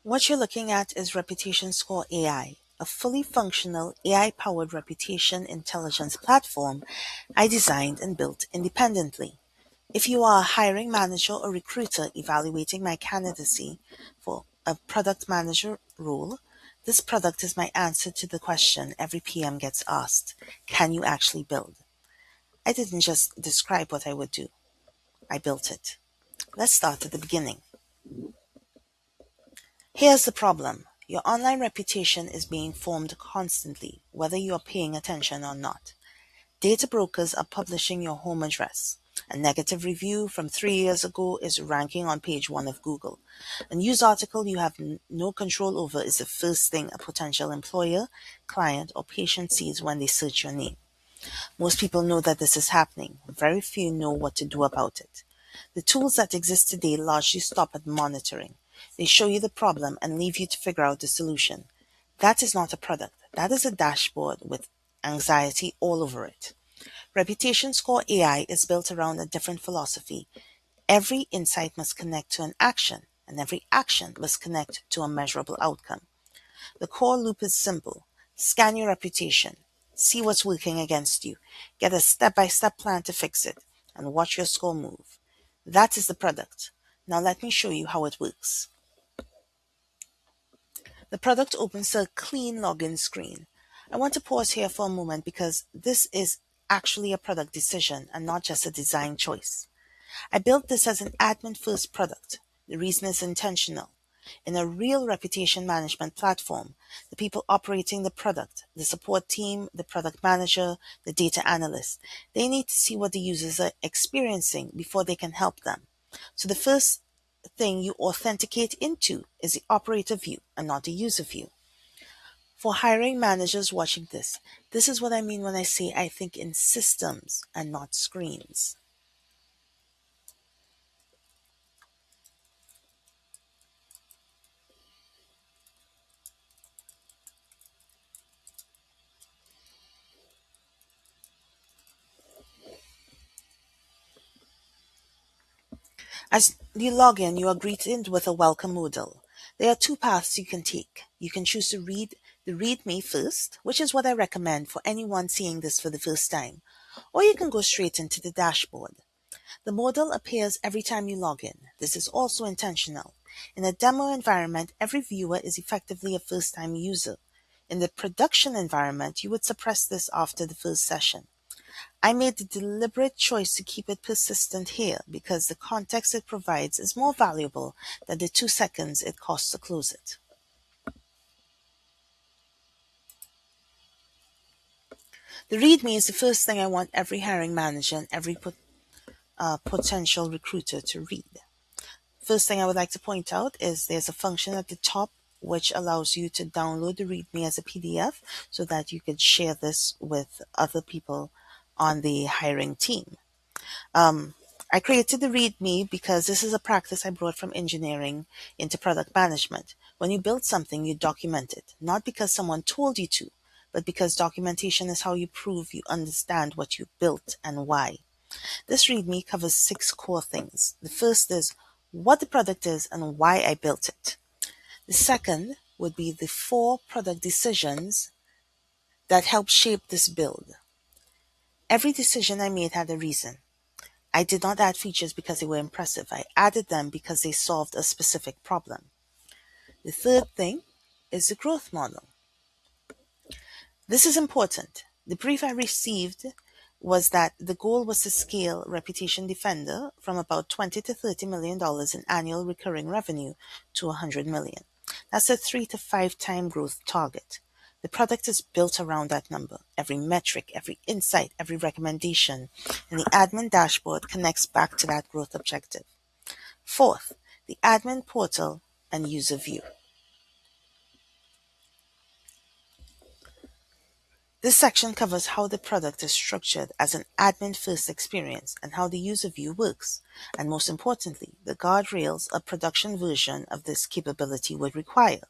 What you're looking at is ReputationScore AI, a fully functional AI-powered reputation intelligence platform I designed and built independently. If you are a hiring manager or recruiter evaluating my candidacy for a product manager role, this product is my answer to the question every PM gets asked: can you actually build? I didn't just describe what I would do, I built it. Let's start at the beginning. Here's the problem. Your online reputation is being formed constantly, whether you are paying attention or not. Data brokers are publishing your home address. A negative review from 3 years ago is ranking on page 1 of Google. A news article you have no control over is the first thing a potential employer, client, or patient sees when they search your name. Most people know that this is happening. Very few know what to do about it. The tools that exist today largely stop at monitoring. They show you the problem and leave you to figure out the solution. That is not a product. That is a dashboard with anxiety all over it. Reputation Score AI is built around a different philosophy. Every insight must connect to an action, and every action must connect to a measurable outcome. The core loop is simple. Scan your reputation, see what's working against you, get a step-by-step plan to fix it, and watch your score move. That is the product. Now let me show you how it works. The product opens a clean login screen. I want to pause here for a moment because this is actually a product decision and not just a design choice. I built this as an admin-first product. The reason is intentional. In a real reputation management platform, the people operating the product, the support team, the product manager, the data analyst, they need to see what the users are experiencing before they can help them. So the first thing you authenticate into is the operator view and not the user view. For hiring managers watching this is what I mean when I say I think in systems and not screens. As you log in, you are greeted with a welcome modal. There are two paths you can take. You can choose to read the README first, which is what I recommend for anyone seeing this for the first time, or you can go straight into the dashboard. The modal appears every time you log in. This is also intentional. In a demo environment, every viewer is effectively a first-time user. In the production environment, you would suppress this after the first session. I made the deliberate choice to keep it persistent here because the context it provides is more valuable than the 2 seconds it costs to close it. The README is the first thing I want every hiring manager and every potential recruiter to read. First thing I would like to point out is there's a function at the top which allows you to download the README as a PDF so that you can share this with other people on the hiring team. I created the README because this is a practice I brought from engineering into product management. When you build something, you document it, not because someone told you to, but because documentation is how you prove you understand what you built and why. This README covers 6 core things. The first is what the product is and why I built it. The second would be the 4 product decisions that help shape this build. Every decision I made had a reason. I did not add features because they were impressive. I added them because they solved a specific problem. The third thing is the growth model. This is important. The brief I received was that the goal was to scale Reputation Defender from about $20 to $30 million in annual recurring revenue to $100 million. That's a 3 to 5 time growth target. The product is built around that number. Every metric, every insight, every recommendation in the admin dashboard connects back to that growth objective. Fourth, the admin portal and user view. This section covers how the product is structured as an admin-first experience and how the user view works, and most importantly, the guardrails a production version of this capability would require.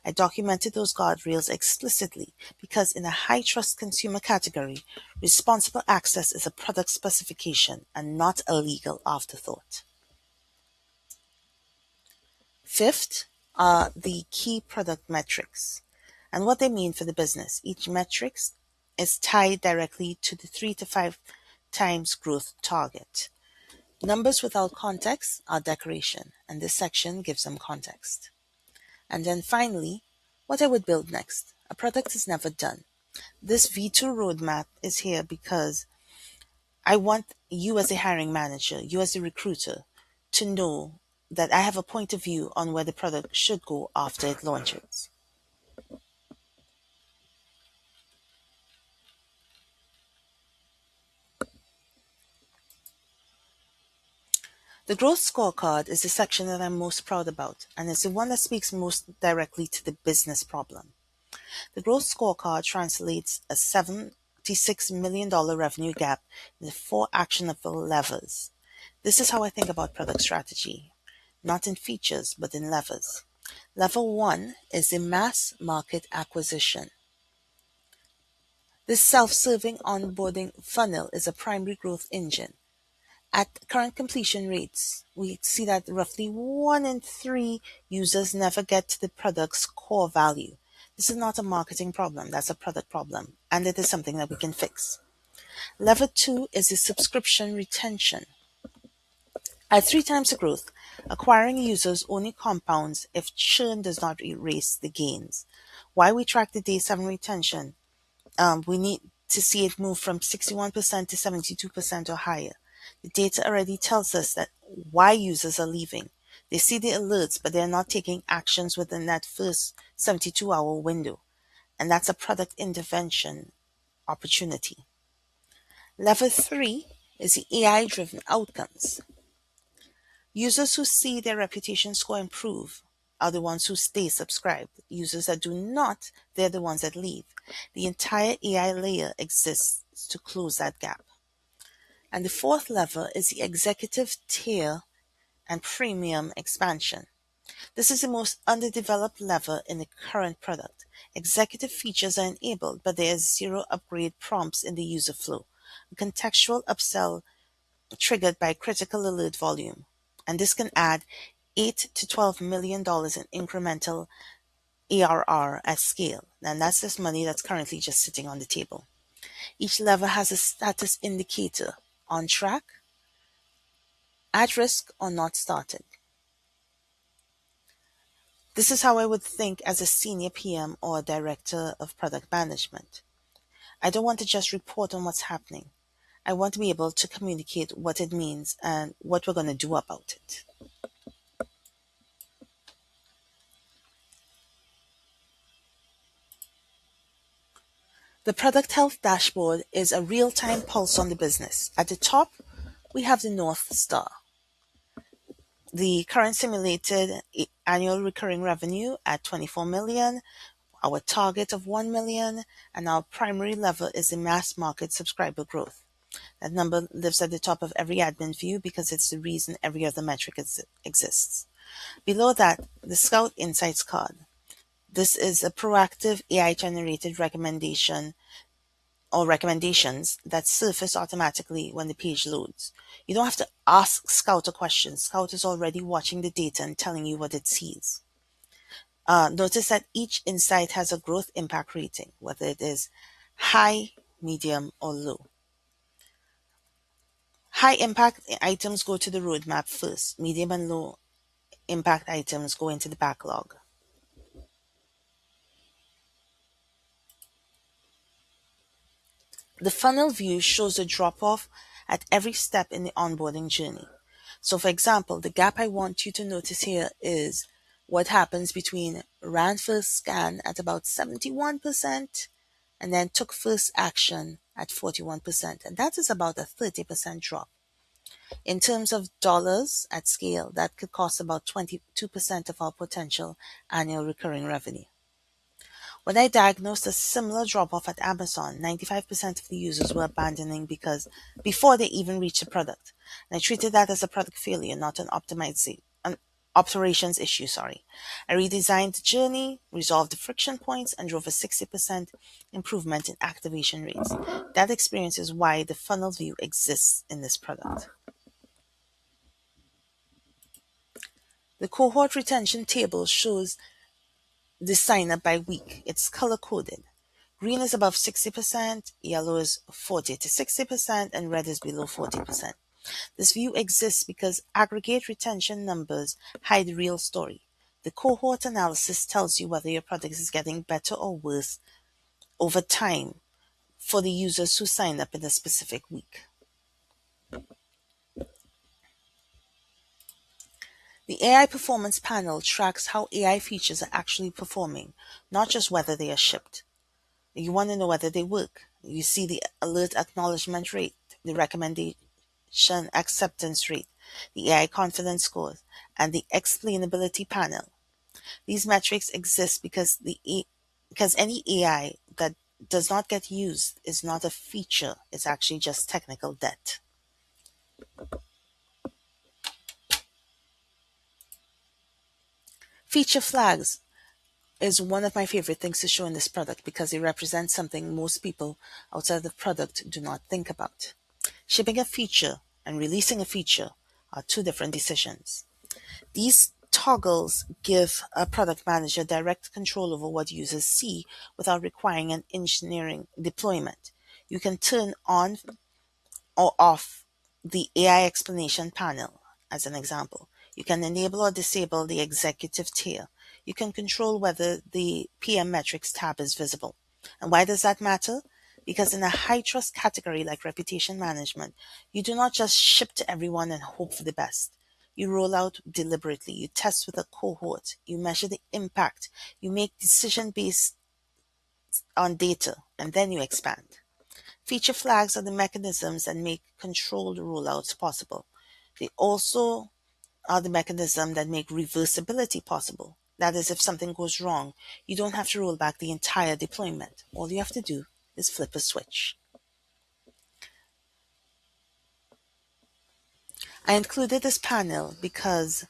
I documented those guardrails explicitly because in a high-trust consumer category, responsible access is a product specification and not a legal afterthought. Fifth, are the key product metrics and what they mean for the business. Each metric is tied directly to the 3 to 5 times growth target. Numbers without context are decoration, and this section gives them context. And then finally, what I would build next. A product is never done. This V2 roadmap is here because I want you as a hiring manager, you as a recruiter, to know that I have a point of view on where the product should go after it launches. The growth scorecard is the section that I'm most proud about, and it's the one that speaks most directly to the business problem. The growth scorecard translates a $76 million revenue gap into 4 actionable levers. This is how I think about product strategy, not in features, but in levers. Level 1 is the mass market acquisition. This self-serving onboarding funnel is a primary growth engine. At current completion rates, we see that roughly 1 in 3 users never get to the product's core value. This is not a marketing problem, that's a product problem, and it is something that we can fix. Level 2 is the subscription retention. At 3 times the growth, acquiring users only compounds if churn does not erase the gains. Why we track the day 7 retention? We need to see it move from 61% to 72% or higher. The data already tells us that why users are leaving. They see the alerts, but they're not taking actions within that first 72-hour window. And that's a product intervention opportunity. Level 3 is the AI-driven outcomes. Users who see their reputation score improve are the ones who stay subscribed. Users that do not, they're the ones that leave. The entire AI layer exists to close that gap. And the fourth level is the executive tier and premium expansion. This is the most underdeveloped level in the current product. Executive features are enabled, but there is zero upgrade prompts in the user flow. A contextual upsell triggered by critical alert volume. And this can add $8 to $12 million in incremental ARR at scale. And that's just money that's currently just sitting on the table. Each level has a status indicator: on track, at risk, or not started. This is how I would think as a senior PM or a director of product management. I don't want to just report on what's happening. I want to be able to communicate what it means and what we're going to do about it. The product health dashboard is a real-time pulse on the business. At the top, we have the North Star, the current simulated annual recurring revenue at 24 million, our target of 1 million, and our primary level is the mass market subscriber growth. That number lives at the top of every admin view because it's the reason every other metric exists. Below that, the Scout Insights card. This is a proactive AI-generated recommendation or recommendations that surface automatically when the page loads. You don't have to ask Scout a question. Scout is already watching the data and telling you what it sees. Notice that each insight has a growth impact rating, whether it is high, medium, or low. High impact items go to the roadmap first. Medium and low impact items go into the backlog. The funnel view shows a drop off at every step in the onboarding journey. So, for example, the gap I want you to notice here is what happens between ran first scan at about 71% and then took first action at 41%. And that is about a 30% drop. In terms of dollars at scale, that could cost about 22% of our potential annual recurring revenue. When I diagnosed a similar drop off at Amazon, 95% of the users were abandoning because before they even reached the product. And I treated that as a product failure, not an operations issue, sorry. I redesigned the journey, resolved the friction points, and drove a 60% improvement in activation rates. That experience is why the funnel view exists in this product. The cohort retention table shows the sign up by week. It's color coded. Green is above 60%, yellow is 40 to 60%, and red is below 40%. This view exists because aggregate retention numbers hide the real story. The cohort analysis tells you whether your product is getting better or worse over time for the users who signed up in a specific week. The AI Performance Panel tracks how AI features are actually performing, not just whether they are shipped. You want to know whether they work. You see the alert acknowledgement rate, the recommendation acceptance rate, the AI confidence scores, and the explainability panel. These metrics exist because any AI that does not get used is not a feature, it's actually just technical debt. Feature flags is one of my favorite things to show in this product because they represent something most people outside the product do not think about. Shipping a feature and releasing a feature are two different decisions. These toggles give a product manager direct control over what users see without requiring an engineering deployment. You can turn on or off the AI explanation panel, as an example. You can enable or disable the executive tier. You can control whether the PM metrics tab is visible. And why does that matter? Because in a high trust category like reputation management, you do not just ship to everyone and hope for the best. You roll out deliberately, you test with a cohort, you measure the impact, you make decision based on data, and then you expand. Feature flags are the mechanisms that make controlled rollouts possible. They also are the mechanism that make reversibility possible. That is, if something goes wrong, you don't have to roll back the entire deployment. All you have to do is flip a switch. I included this panel because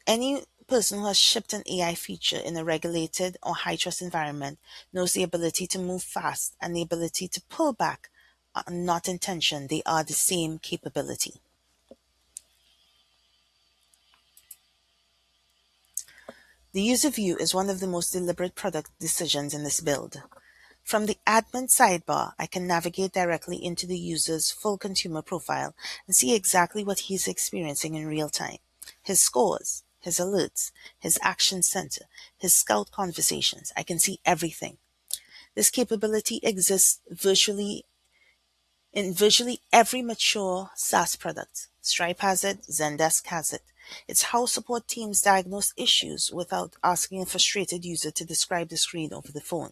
any person who has shipped an AI feature in a regulated or high trust environment knows the ability to move fast and the ability to pull back are not intention, they are the same capability. The user view is one of the most deliberate product decisions in this build. From the admin sidebar, I can navigate directly into the user's full consumer profile and see exactly what he's experiencing in real time. His scores, his alerts, his action center, his scout conversations. I can see everything. This capability exists in virtually every mature SaaS product. Stripe has it, Zendesk has it. It's how support teams diagnose issues without asking a frustrated user to describe the screen over the phone.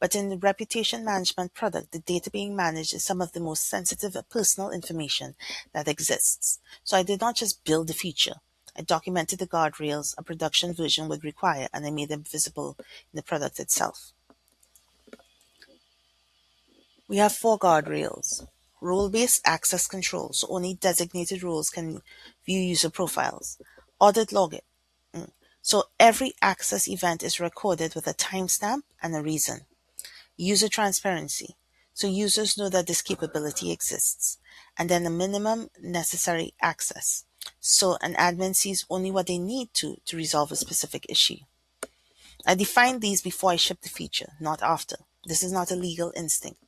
But in the reputation management product, the data being managed is some of the most sensitive personal information that exists. So I did not just build the feature. I documented the guardrails a production version would require, and I made them visible in the product itself. We have four guardrails. Role-based access control, so only designated roles can view user profiles. Audit login, so every access event is recorded with a timestamp and a reason. User transparency, so users know that this capability exists. And then a minimum necessary access, so an admin sees only what they need to resolve a specific issue. I defined these before I ship the feature, not after. This is not a legal instinct.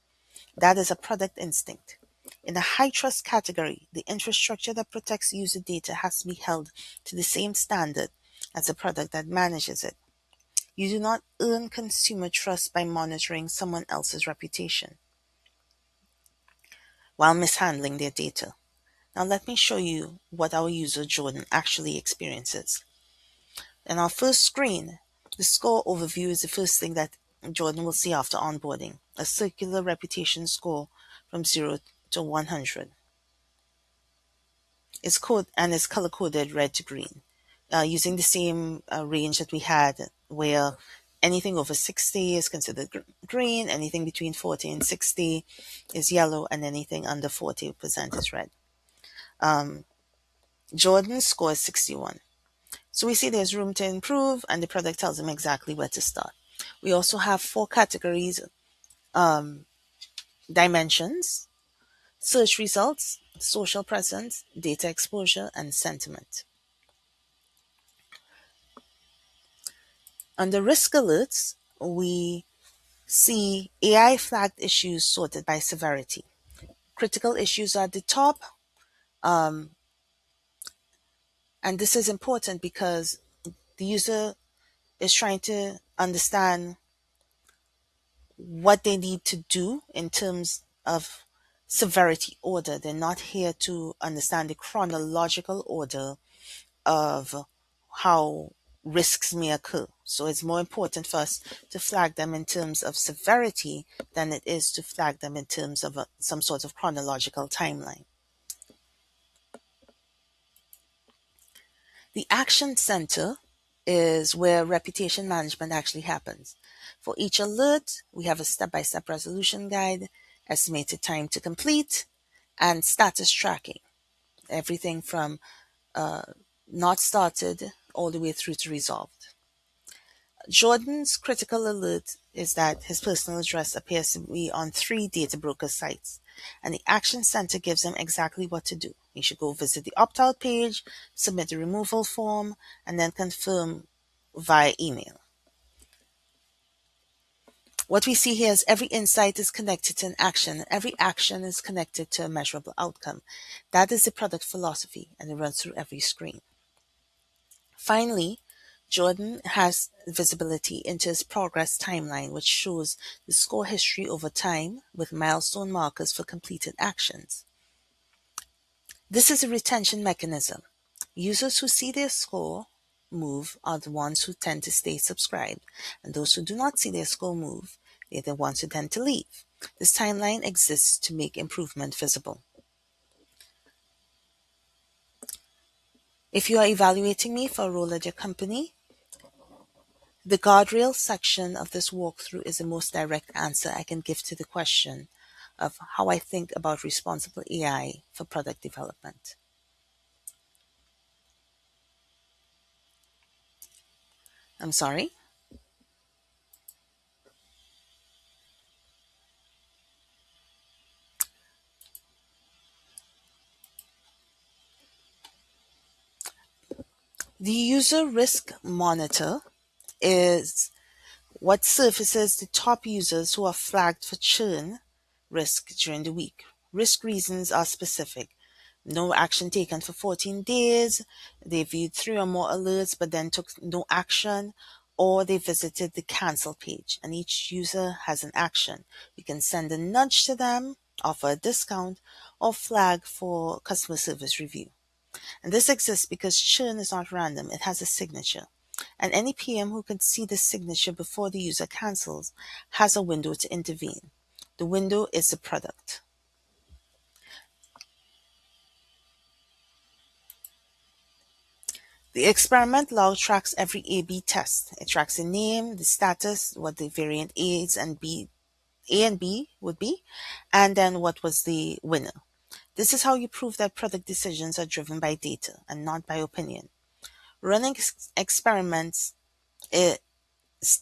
That is a product instinct. In the high trust category, the infrastructure that protects user data has to be held to the same standard as the product that manages it. You do not earn consumer trust by monitoring someone else's reputation while mishandling their data. Now let me show you what our user Jordan actually experiences. In our first screen, the score overview is the first thing that Jordan will see after onboarding, a circular reputation score from 0 to 100. It's color coded red to green, using the same range that we had, where anything over 60 is considered green, anything between 40 and 60 is yellow, and anything under 40% is red. Jordan's score is 61. So we see there's room to improve, and the product tells him exactly where to start. We also have four categories: dimensions, search results, social presence, data exposure, and sentiment. Under risk alerts, we see AI flagged issues sorted by severity. Critical issues are at the top, um, and this is important because the user is trying to understand what they need to do in terms of severity order. They're not here to understand the chronological order of how risks may occur. So it's more important for us to flag them in terms of severity than it is to flag them in terms of some sort of chronological timeline. The action center is where reputation management actually happens. For each alert, we have a step by step resolution guide, estimated time to complete, and status tracking. Everything from uh, not started all the way through to resolved. Jordan's critical alert is that his personal address appears to be on 3 data broker sites, and the Action Center gives him exactly what to do. He should go visit the opt out page, submit the removal form, and then confirm via email. What we see here is every insight is connected to an action, and every action is connected to a measurable outcome. That is the product philosophy, and it runs through every screen. Finally, Jordan has visibility into his progress timeline, which shows the score history over time with milestone markers for completed actions. This is a retention mechanism. Users who see their score move are the ones who tend to stay subscribed, and those who do not see their score move, they're the ones who tend to leave. This timeline exists to make improvement visible. If you are evaluating me for a role at your company, the guardrail section of this walkthrough is the most direct answer I can give to the question of how I think about responsible AI for product development. I'm sorry. The user risk monitor is what surfaces the top users who are flagged for churn risk during the week. Risk reasons are specific. No action taken for 14 days, they viewed 3 or more alerts but then took no action, or they visited the cancel page, and each user has an action. You can send a nudge to them, offer a discount, or flag for customer service review. And this exists because churn is not random, it has a signature. And any PM who can see the signature before the user cancels has a window to intervene. The window is the product. The experiment log tracks every A/B test. It tracks the name, the status, what the variant A and B would be, and then what was the winner. This is how you prove that product decisions are driven by data and not by opinion. Running experiments is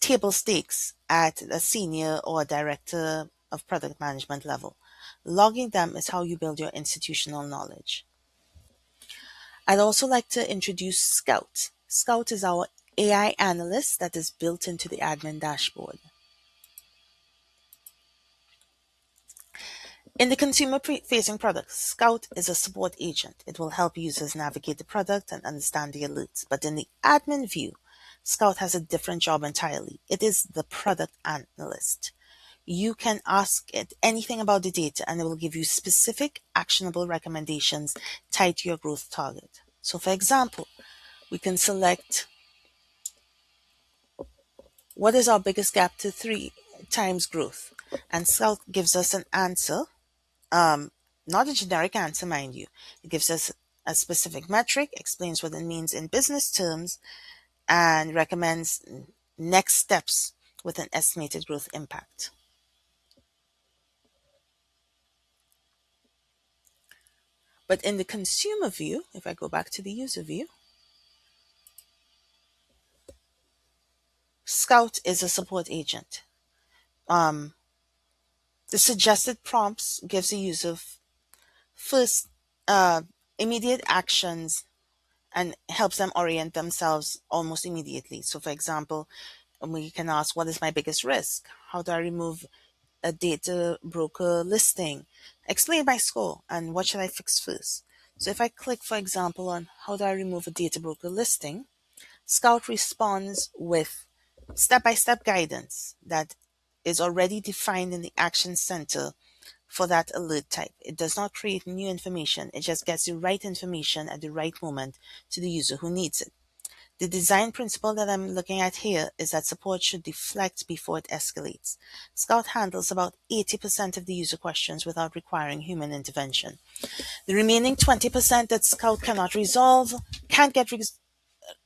table stakes at a senior or director of product management level. Logging them is how you build your institutional knowledge. I'd also like to introduce Scout. Scout is our AI analyst that is built into the admin dashboard. In the consumer-facing products, Scout is a support agent. It will help users navigate the product and understand the alerts. But in the admin view, Scout has a different job entirely. It is the product analyst. You can ask it anything about the data and it will give you specific actionable recommendations tied to your growth target. So for example, we can select what is our biggest gap to 3 times growth, and Scout gives us an answer. Not a generic answer, mind you. It gives us a specific metric, explains what it means in business terms, and recommends next steps with an estimated growth impact. But in the consumer view, if I go back to the user view, Scout is a support agent. Um, the suggested prompts gives the user first immediate actions and helps them orient themselves almost immediately. So, for example, we can ask, what is my biggest risk? How do I remove a data broker listing? Explain my score and what should I fix first? So if I click, for example, on how do I remove a data broker listing, Scout responds with step-by-step guidance that is already defined in the action center for that alert type. It does not create new information. It just gets the right information at the right moment to the user who needs it. The design principle that I'm looking at here is that support should deflect before it escalates. Scout handles about 80% of the user questions without requiring human intervention. The remaining 20% that Scout cannot resolve can't get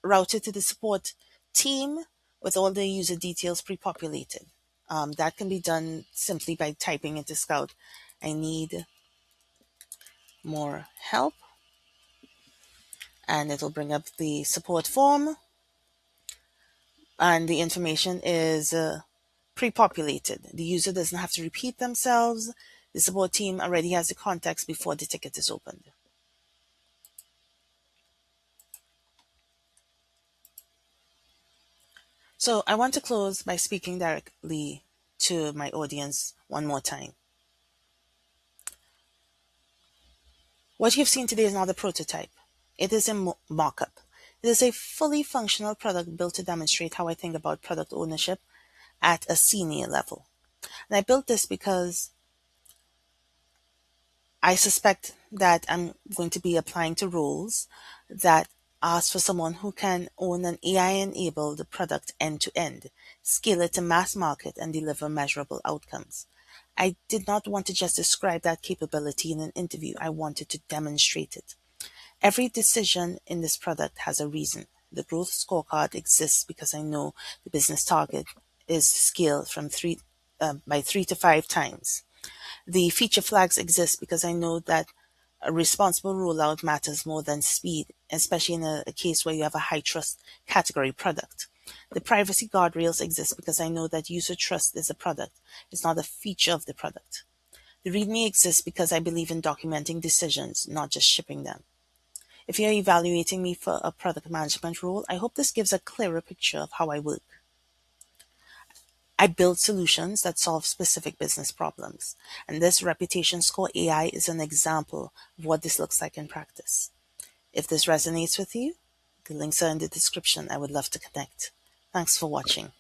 routed to the support team with all the user details pre-populated. That can be done simply by typing into Scout, I need more help, and it'll bring up the support form, and the information is pre-populated. The user doesn't have to repeat themselves. The support team already has the context before the ticket is opened. So I want to close by speaking directly to my audience one more time. What you've seen today is not a prototype. It is a mock-up. It is a fully functional product built to demonstrate how I think about product ownership at a senior level. And I built this because I suspect that I'm going to be applying to roles that ask for someone who can own an AI-enabled product end to end, scale it to mass market, and deliver measurable outcomes. I did not want to just describe that capability in an interview. I wanted to demonstrate it. Every decision in this product has a reason. The growth scorecard exists because I know the business target is scaled from by 3 to 5 times. The feature flags exist because I know that a responsible rollout matters more than speed, especially in a case where you have a high trust category product. The privacy guardrails exist because I know that user trust is a product, it's not a feature of the product. The README exists because I believe in documenting decisions, not just shipping them. If you're evaluating me for a product management role, I hope this gives a clearer picture of how I work. I build solutions that solve specific business problems, and this Reputation Score AI is an example of what this looks like in practice. If this resonates with you, the links are in the description. I would love to connect. Thanks for watching.